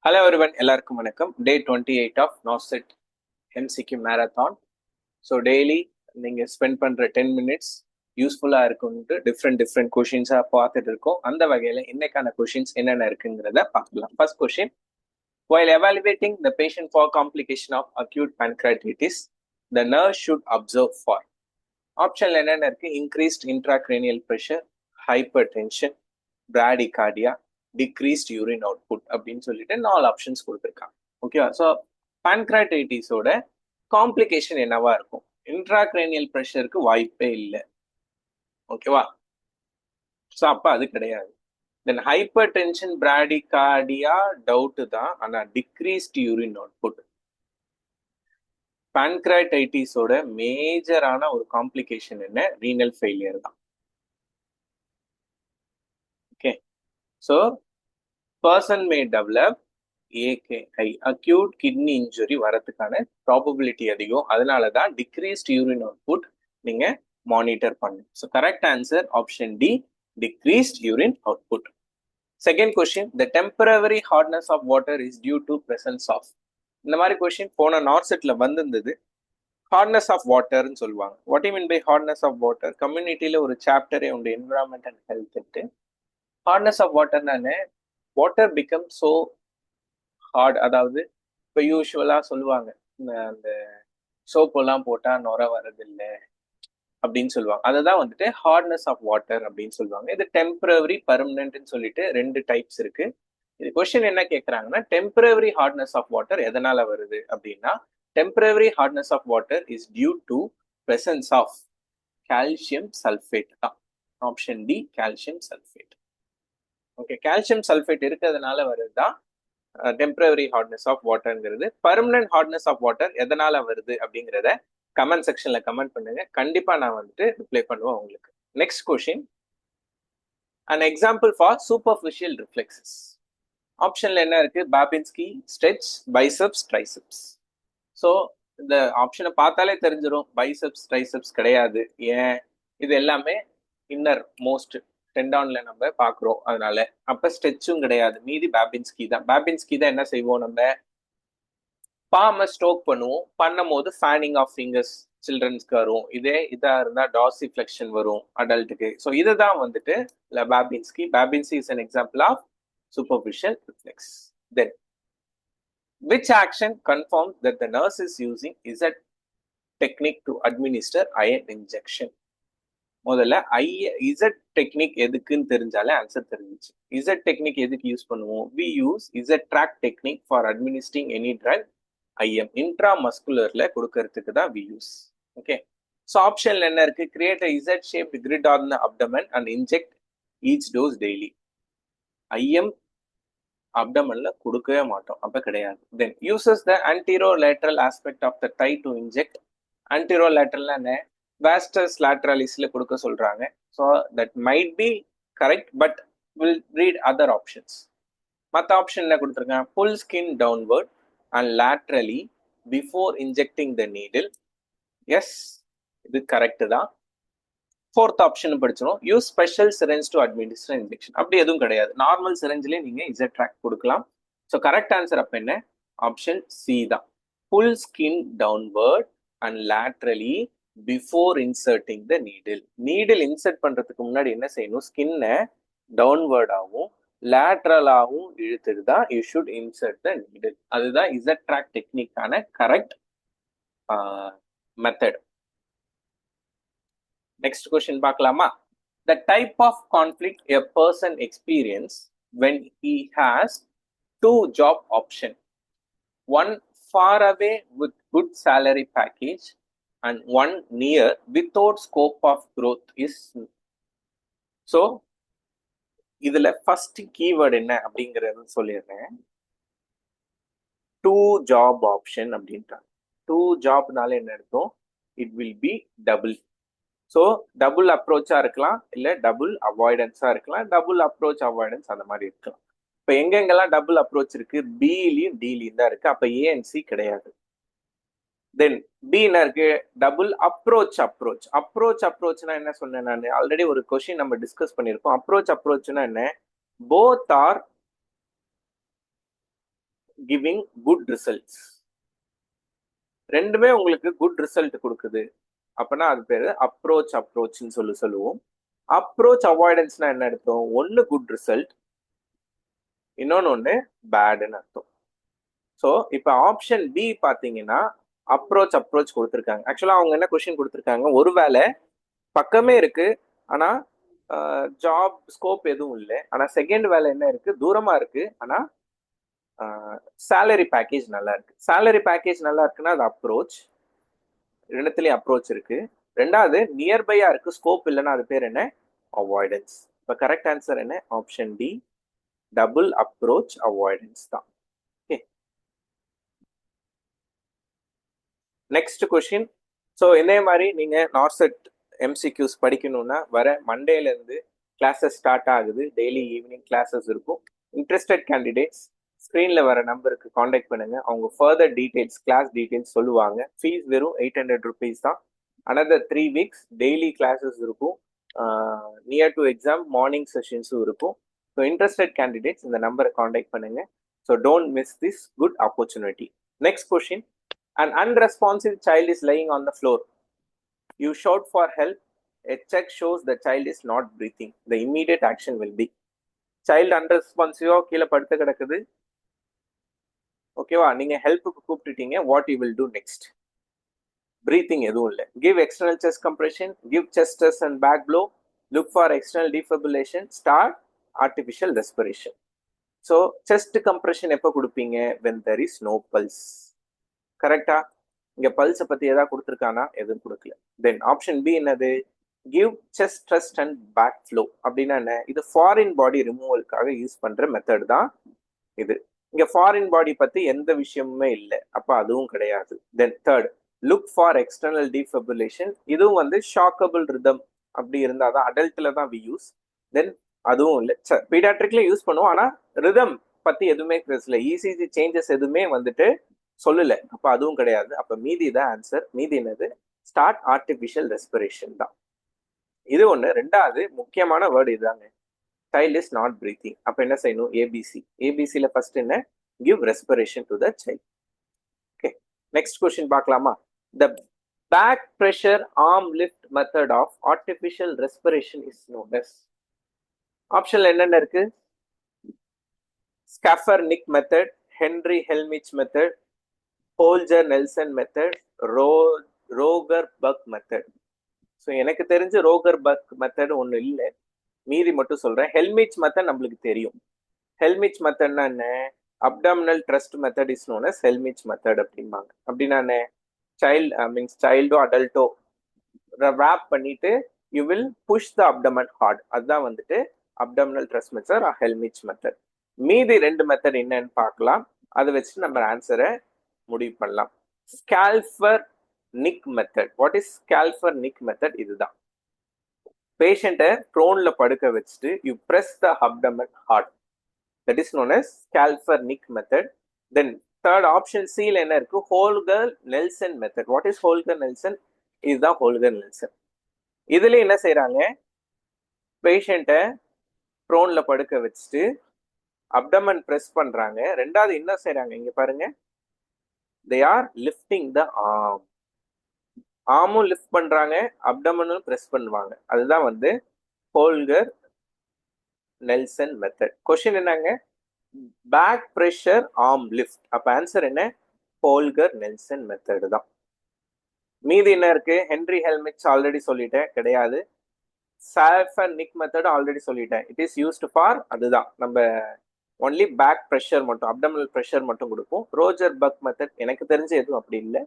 Hello everyone, எல்லாருக்கும் வணக்கம். Day 28 of NORCET MCQ marathon. So daily நீங்கள் ஸ்பெண்ட் பண்ணுற 10 மினிட்ஸ் யூஸ்ஃபுல்லாக இருக்கும்ட்டு டிஃப்ரெண்ட் கொஷின்ஸாக பார்த்துட்டு இருக்கோம். அந்த வகையில் இன்னைக்கான கொஷின்ஸ் என்னென்ன இருக்குங்கிறத பார்க்கலாம். First question, while evaluating the patient for complication of acute pancreatitis, the nurse should observe for. ஆப்ஷன்ல என்னென்ன இருக்கு? Increased intracranial pressure, hyper tension, bradycardia, decreased urine output அப்படின்னு சொல்லிட்டு 4 ஆப்ஷன்ஸ் கொடுத்துருக்காங்க. ஓகேவா? ஸோ பான்கிராட்டைட்டிஸோட காம்ப்ளிகேஷன் என்னவா இருக்கும்? இன்ட்ராக்ரேனியல் ப்ரெஷருக்கு வாய்ப்பே இல்லை. ஓகேவா? ஸோ அப்போ அது கிடையாது. தென் ஹைப்பர் டென்ஷன், பிராடிகார்டியா டவுட்டு தான், ஆனால் டிக்ரீஸ்ட் யூரின் அவுட்புட். பான்கிராட்டைட்டிஸோட மேஜரான ஒரு காம்ப்ளிகேஷன் என்ன? ரீனல் ஃபெயிலியர் தான். Okay, so person may develop AKI, acute kidney injury வரதுக்கான ப்ராபபிலிட்டி அதிகம். அதனால தான் டிக்ரீஸ்ட் யூரின் அவுட்புட் நீங்க மானிட்டர் பண்ணணும். So correct answer option D, decreased urine output. Second question, the temporary hardness of water is due to presence of. இந்த மாதிரி question போன நார்செட்ல வந்திருந்தது. ஹார்ட்னஸ் ஆஃப் வாட்டர்னு சொல்லுவாங்க. What you mean by hardness of water? கம்யூனிட்டியில ஒரு சாப்டரே உண்டு, environment and health. Hardness of வாட்டர்னானே வாட்டர் பிகம் ஸோ ஹார்ட். அதாவது இப்போ யூஸ்வலாக சொல்லுவாங்க, அந்த சோப்பெல்லாம் போட்டால் நுர வரதில்லை அப்படின்னு சொல்லுவாங்க. அதை தான் வந்துட்டு ஹார்ட்னஸ் ஆஃப் வாட்டர் அப்படின்னு சொல்லுவாங்க. இது டெம்பரவரி, பர்மனன்ட்னு சொல்லிட்டு 2 டைப்ஸ் இருக்கு. இது கொஸ்டின் என்ன கேட்குறாங்கன்னா, டெம்பரவரி ஹார்ட்னஸ் ஆஃப் வாட்டர் எதனால வருது அப்படின்னா, temporary hardness of water is due to presence of calcium sulphate தான். Option D, calcium sulphate. Okay, calcium sulphate இருக்கிறதுனால வருது தான் டெம்பரவரி ஹார்ட்னஸ் ஆஃப் வாட்டர்ங்கிறது. பர்மனன்ட் ஹார்ட்னஸ் ஆஃப் வாட்டர் எதனால வருது அப்படிங்கிறத கமெண்ட் செக்ஷன்ல கமெண்ட் பண்ணுங்க. கண்டிப்பா நான் வந்துட்டு ரிப்ளை பண்ணுவேன் உங்களுக்கு. Next question, an example for superficial reflexes. ஆப்ஷன்ல என்ன இருக்கு? பாபின்ஸ்கி, ஸ்ட்ரெச், பைசெப்ஸ், ட்ரைசெப்ஸ். ஸோ இந்த ஆப்ஷனை பார்த்தாலே தெரிஞ்சிடும், பைசெப்ஸ் ட்ரைசெப்ஸ் கிடையாது. ஏன்? இது எல்லாமே இன்னர் மோஸ்ட் டெண்டான்ல நம்ம பாக்குறோம், அதனால. அப்ப ஸ்ட்ரெச்சும் கிடையாது, மீதி பாபின்ஸ்கி தான். பாபின்ஸ்கி தான் என்ன செய்வோம்? நம்ம பாம ஸ்ட்ரோக் பண்ணுவோம். பண்ணும் போது ஃபேனிங் ஆஃப் ஃபிங்கர்ஸ் சில்ட்ரன்ஸ்க்கு வரும். இதா இருந்தா டார்சி ஃபிளெக்ஷன் வரும் அடல்ட்டுக்கு. ஸோ இதுதான் வந்துட்டு பாபின்ஸ்கி. பாபின்ஸ்கி is an example of superficial reflex. Then which action confirms that the nurse is using is a technique to administer iron injection? முதல்ல இசட் டெக்னிக் எதுக்குன்னு தெரிஞ்சாலே ஆன்சர் தெரிஞ்சிச்சு. இசட் டெக்னிக் எதுக்கு யூஸ் பண்ணுவோம்? We use Z track technique for administering any drug IM, intra மஸ்குலர்ல கொடுக்கறதுக்கு தான் we use. Okay, so ஆப்ஷன்ல என்ன இருக்கு? Create a Z shaped grid on the abdomen and inject each dose daily. IM அப்டமன்ல கொடுக்கவே மாட்டோம், அப்ப கிடையாது. Then uses the anterolateral aspect of the thigh to inject. anterolateralனா என்ன? வாஸ்டஸ் லேட்ரலிஸ்ல கொடுக்க சொல்றாங்க. So that might be correct, but will read other options. மற்ற ஆப்ஷன் என்ன கொடுத்துருக்காங்க? Pull skin downward and laterally before injecting the needle. Yes, இது correct தான். ஃபோர்த் ஆப்ஷன் படிச்சிடும், use special syringe to administer injection. அப்படி எதுவும் கிடையாது, நார்மல் சிரஞ்சிலே நீங்க இசட் ட்ராக் கொடுக்கலாம். ஸோ கரெக்ட் ஆன்சர் அப்ப என்ன? ஆப்ஷன் சி தான், pull skin downward and laterally before inserting the needle. Needle insert பண்றதுக்கு முன்னாடி என்ன செய்யணும்? ஸ்கின்னை டவுன்வர்டாகவும் லேட்ரலாகவும் இழுத்துட்டு தான் you should insert the needle. அதுதான் இசட் ட்ராக் டெக்னிக்கான கரெக்ட் மெத்தட். நெக்ஸ்ட் கொஸ்டின் பார்க்கலாமா? The type of conflict a person experience when he has 2 job option, one far away with good salary package and one near without scope of growth is. So இதுல first keyword என்ன அப்படிங்கறது சொல்லிடுறேன். 2 job option அப்படின்றாங்க. 2 ஜாப்னால என்ன இருக்கும்? It will be double. So double அப்ரோச்சா இருக்கலாம், இல்லை டபுள் அவாய்டன்ஸா இருக்கலாம், டபுள் அப்ரோச் அவாய்டன்ஸ் அந்த மாதிரி இருக்கலாம். இப்போ எங்கெங்கெல்லாம் டபுள் அப்ரோச் இருக்கு? பிலையும் டிலையும் தான் இருக்கு. அப்போ ஏ அண்ட் சி கிடையாது. தென் பி என்ன இருக்கு? Double approach. அப்ரோச்னா என்ன சொன்னேன் நான்? ஆல்ரெடி ஒரு கொஸ்டின் நம்ம டிஸ்கஸ் பண்ணியிருக்கோம். அப்ரோச்னா என்ன? Both are giving good results. ரெண்டுமே உங்களுக்கு குட் ரிசல்ட் கொடுக்குது அப்படின்னா அது பேரு அப்ரோச்னு சொல்லுவோம். அப்ரோச் அவாய்டன்ஸ்னா என்ன அர்த்தம்? ஒன்னு குட் ரிசல்ட், இன்னொன்னு பேடுன்னு அர்த்தம். ஸோ இப்போ ஆப்ஷன் பி பார்த்தீங்கன்னா அப்ரோச் கொடுத்துருக்காங்க. ஆக்சுவலாக அவங்க என்ன கொஸ்டின் கொடுத்துருக்காங்க, ஒருவேளை பக்கமே இருக்கு ஆனா ஜாப் ஸ்கோப் எதுவும் இல்லை, ஆனா செகண்ட் வேலை என்ன இருக்கு, தூரமா இருக்கு, ஆனா சேலரி பேக்கேஜ் நல்லா இருக்கு. சேலரி பேக்கேஜ் நல்லா இருக்குன்னா அது அப்ரோச், ரெண்டுத்துலயும் அப்ரோச் இருக்கு. ரெண்டாவது நியர்பையா இருக்கு, ஸ்கோப் இல்லைன்னா அது பேர் என்ன, அவாய்டன்ஸ். இப்போ கரெக்ட் ஆன்சர் என்ன, option D, double approach avoidance தான். Okay, next question. ஸோ இதே மாதிரி நீங்க நார்செட் எம்சிக்யூஸ் படிக்கணும்னா வர மண்டேல இருந்து கிளாஸஸ் ஸ்டார்ட் ஆகுது. டெய்லி ஈவினிங் கிளாஸஸ் இருக்கும். இன்ட்ரெஸ்டட் கேண்டிடேட்ஸ் ஸ்க்ரீன்ல வர நம்பருக்கு காண்டாக்ட் பண்ணுங்க. அவங்க ஃபர்தர் டீடைல்ஸ், கிளாஸ் டீடைல்ஸ் சொல்லுவாங்க. ஃபீஸ் வெறும் 800 ருபீஸ் தான். அனதர் 3 வீக்ஸ் டெய்லி கிளாஸஸ் இருக்கும். நியர் டு எக்ஸாம் மார்னிங் செஷன்ஸும் இருக்கும். ஸோ இன்ட்ரெஸ்டட் கேண்டிடேட்ஸ் இந்த நம்பரை காண்டாக்ட் பண்ணுங்க. So don't miss this good opportunity. Next question. An unresponsive child is lying on the floor. You shout for help. A check shows the child is not breathing. The immediate action will be, child unresponsive கீழே படுத்து கிடக்குது, ஓகேவா, நீங்க ஹெல்ப்புக்கு கூப்பிட்டுட்டீங்க. What you will do next? Breathing எதுவும் இல்லை. Give external chest compression, give chest stress and back blow, look for external defibrillation, start artificial respiration. So chest compression எப்போ கொடுப்பீங்க? when there is no pulse. கரெக்டா? இங்க பல்ஸை பத்தி ஏதாவது கொடுத்துருக்கானா? எதுவும் கொடுக்கல. தென் ஆப்ஷன் பி என்னது? Give chest thrust and back flow. அப்படின்னா என்ன? இது ஃபாரின் பாடி ரிமூவலுக்காக யூஸ் பண்ற மெத்தட் தான் இது. இங்க ஃபாரின் பாடி பத்தி எந்த விஷயமுமே இல்லை, அப்ப அதுவும் கிடையாது. Then third, look for external defibrillation. இதுவும் வந்து ஷாக்கபிள் ரிதம் அப்படி இருந்தாதான் அடல்ட்ல தான் வி யூஸ். தென் அதுவும் இல்லை. பீடியாட்ரிக்ல யூஸ் பண்ணுவோம், ஆனா ரிதம் பத்தி எதுவுமே பேசல. இசிஜி சேஞ்சஸ் எதுவுமே வந்துட்டு சொல்லல, அப்ப அதுவும் கிடையாது. அப்ப மீதி தான் ஆன்சர். மீதி என்னது? ஸ்டார்ட் ஆர்டிபிஷியல் ரெஸ்பிரேஷன் தான். இது ஒண்ணு. ரெண்டாவது முக்கியமான வேர்டு இதுதாங்க, சைல்ட் இஸ் நாட் பிரீத்திங். அப்ப என்ன செய்யணும்? ஏபிசி. ஏபிசில ஃபர்ஸ்ட் என்ன? Give respiration to the child. Okay, next question பார்க்கலாமா? The back pressure arm lift method of artificial respiration is known as. ஆப்ஷன்ல என்னென்ன இருக்கு? ஸ்காஃபர் நிக் மெத்தட், ஹென்ரி ஹெல்மிச் method, Holger Nielsen method, Roger Puck method. So எனக்கு தெரிஞ்சு Rogor Puck method ஒன்று இல்லை, மீதி மட்டும் சொல்றேன். ஹெல்மிச் மெத்தட் நம்மளுக்கு தெரியும். ஹெல்மிச் மெத்தட்னா என்ன? Abdominal thrust method is known as ஹெல்மிச் மெத்தட் அப்படிம்பாங்க. அப்படின்னா என்ன? மீன்ஸ் சைல்டோ அடல்ட்டோ ரேப் பண்ணிட்டு you will push the abdomen hard. அதுதான் வந்துட்டு அப்டாமினல் ட்ரஸ்ட் மெத்தட் ஹெல்மிச் மெத்தட். மீதி ரெண்டு மெத்தட் என்னன்னு பார்க்கலாம். அதை வச்சுட்டு நம்ம ஆன்சரை முடிவு பண்ணலாம். Schafer nick method. What is Schafer nick method? இதுதான், பேஷண்ட்டை ப்ரோன்ல படுக்க வச்சுட்டு you press the abdomen hard. That is known as Schafer nick method. Then third option சில என்ன இருக்கு? Holger Nielsen method. What is Holger Nielsen? இதுதான் ஹோல்கர் நெல்சன். இதுல என்ன செய்யறாங்க? பேஷண்ட்டை ப்ரோன்ல படுக்க வச்சுட்டு அப்டமன் பிரஸ் பண்றாங்க. ரெண்டாவது என்ன செய்யறாங்க? இங்க பாருங்க, they are lifting the arm. ஆர்மும் லிஃப்ட் பண்றாங்க, அப்டமனும் பிரஸ் பண்ணுவாங்க. அதுதான் வந்து ஹோல்கர் நெல்சன் மெத்தட். கொஸ்டின் என்னங்க? Back pressure arm lift. அப்ப ஆன்சர் என்ன? ஹோல்கர் நெல்சன் மெத்தட் தான். மீதி என்ன இருக்கு? ஹென்ரி ஹெல்மிச் ஆல்ரெடி சொல்லிட்டேன், கிடையாது. ஸ்கால்ஃபர் நிக் மெத்தட் ஆல்ரெடி சொல்லிட்டேன், இட் இஸ் யூஸ்டு ஃபார், அதுதான் நம்ம ஒன்லி பேக் ப்ரெஷர் மட்டும், அப்டமினல் ப்ரெஷர் மட்டும் கொடுப்போம். ரோஜர் பக் மெத்தட் எனக்கு தெரிஞ்சு எதுவும் அப்படி இல்லை.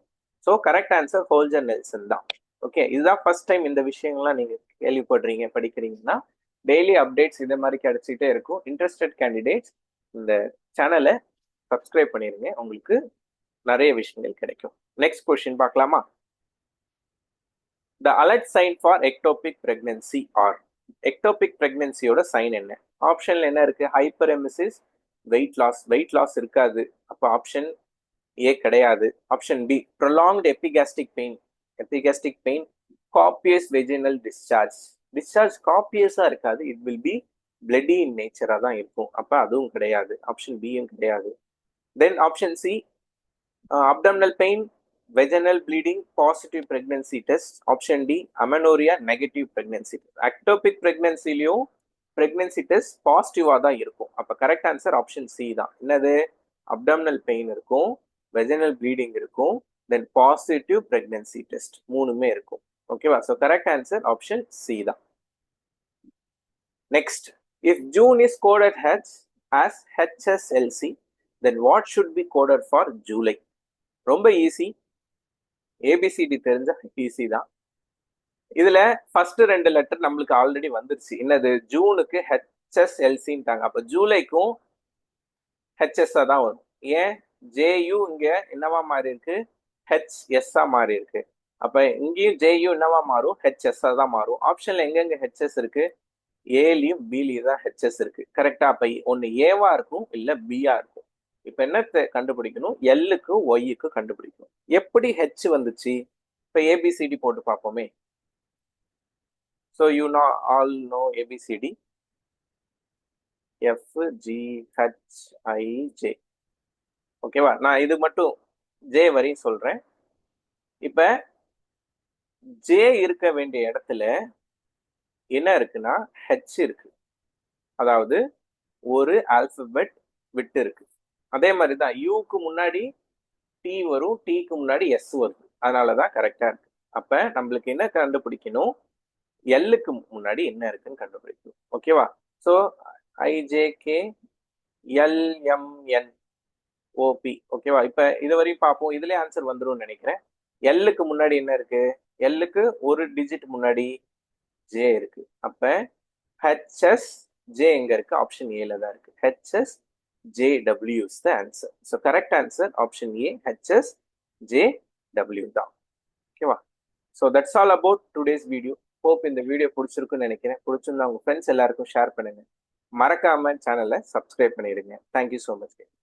ஸோ கரெக்ட் ஆன்சர் ஹோல்ஜர் நெல்சன் தான். ஓகே, இதுதான் ஃபர்ஸ்ட் டைம் இந்த விஷயங்கள்லாம் நீங்க கேள்விப்படுறீங்க, படிக்கிறீங்கன்னா டெய்லி அப்டேட்ஸ் இதே மாதிரி கிடைச்சிட்டே இருக்கும். இன்ட்ரெஸ்டட் கேண்டிடேட்ஸ் இந்த சேனலை சப்ஸ்கிரைப் பண்ணிருங்க, உங்களுக்கு நிறைய விஷயங்கள் கிடைக்கும். நெக்ஸ்ட் கொஸ்டின் பார்க்கலாமா? The alert sign for ectopic pregnancy are. எக்டோபிக் பிரெக்னன்சியோட சைன் என்ன? ஆப்ஷன்ல என்ன இருக்கு? Hyper emesis, weight loss. Weight loss இருக்காது, அப்போ ஆப்ஷன் ஏ கிடையாது. Option B prolonged epigastric pain. Epigastric pain, copious vaginal discharge. Discharge காப்பியஸா இருக்காது, it will be bloody in நேச்சரா தான் இருக்கும், அப்ப அதுவும் கிடையாது. ஆப்ஷன் பியும் கிடையாது. Then option C, abdominal pain, vaginal bleeding, positive pregnancy test. Option D, amenorrhea, negative pregnancy test. Ectopic pregnancy-லயும் pregnancy test பாசிட்டிவா தான் இருக்கும். அப்ப கரெக்ட் ஆன்சர் ஆப்ஷன் சி தான். என்னது? அப்டாமினல் பெயின் இருக்கும், வெஜினல் ப்ளீடிங் இருக்கும், தென் பாசிட்டிவ் pregnancy டெஸ்ட் மூணுமே இருக்கும். ஓகேவா? So correct answer option C தான். Next, if June is coded as HSLC, then what should be coded for July? ரொம்ப easy, ABCD தெரிஞ்ச ஈஸி தான். இதுல ஃபர்ஸ்ட் 2 லெட்டர் நம்மளுக்கு ஆல்ரெடி வந்துருச்சு. என்னது? ஜூனுக்கு HSLCன்ட்டாங்க. அப்ப ஜூலைக்கும் ஹெச்எஸ் தான் வரும். ஏன்? ஜேயு இங்க என்னவா மாறி இருக்கு? ஹெச்எஸ் மாறி இருக்கு. அப்ப இங்கேயும் ஜேயு என்னவா மாறும்? ஹெச்எஸ் தான் மாறும். ஆப்ஷன்ல எங்கெங்க ஹெச்எஸ் இருக்கு? ஏலையும் பிலையும் தான் ஹெச்எஸ் இருக்கு. கரெக்டா? அப்ப ஒன்னு ஏவா இருக்கும், இல்ல பியா இருக்கும். இப்ப என்ன கண்டுபிடிக்கணும்? எல்லுக்கு ஒய்க்கு கண்டுபிடிக்கணும். எப்படி ஹெச் வந்துச்சு? இப்ப ஏபிசிடி போட்டு பார்ப்போமே. So you all know ABCD. F G H I J. ஓகேவா? நான் இது மட்டும் ஜே வரையும் சொல்றேன். இப்ப ஜே இருக்க வேண்டிய இடத்துல என்ன இருக்குன்னா ஹெச் இருக்கு. அதாவது ஒரு ஆல்பபெட் விட்டு இருக்கு. அதே மாதிரி தான் யூக்கு முன்னாடி டி வரும், டிக்கு முன்னாடி எஸ் வருது. அதனாலதான் கரெக்டா இருக்கு. அப்ப நம்மளுக்கு என்ன கண்டுபிடிக்கணும்? எல்லுக்கு முன்னாடி என்ன இருக்குன்னு கண்டுபிடிக்கணும். ஓகேவா? So IJK LMN OP. ஓகேவா? இப்ப இது வரையும் பார்ப்போம். இதுலயே ஆன்சர் வந்துடும் நினைக்கிறேன். எல்லுக்கு முன்னாடி என்ன இருக்கு? எல்லுக்கு ஒரு டிஜிட் முன்னாடி ஜே இருக்கு. அப்ப ஹெச்எஸ் ஜே எங்க இருக்கு? ஆப்ஷன் ஏல தான் இருக்கு. HS JW is the answer. So correct answer option A, HS JW தான். ஓகேவா? So that's all about today's video. Hope இந்த வீடியோ பிடிச்சிருக்குன்னு நினைக்கிறேன். பிடிச்சிருந்தா உங்க ஃப்ரெண்ட்ஸ் எல்லாருக்கும் ஷேர் பண்ணுங்க. மறக்காம சேனலை சப்ஸ்கிரைப் பண்ணிடுங்க. Thank you so much.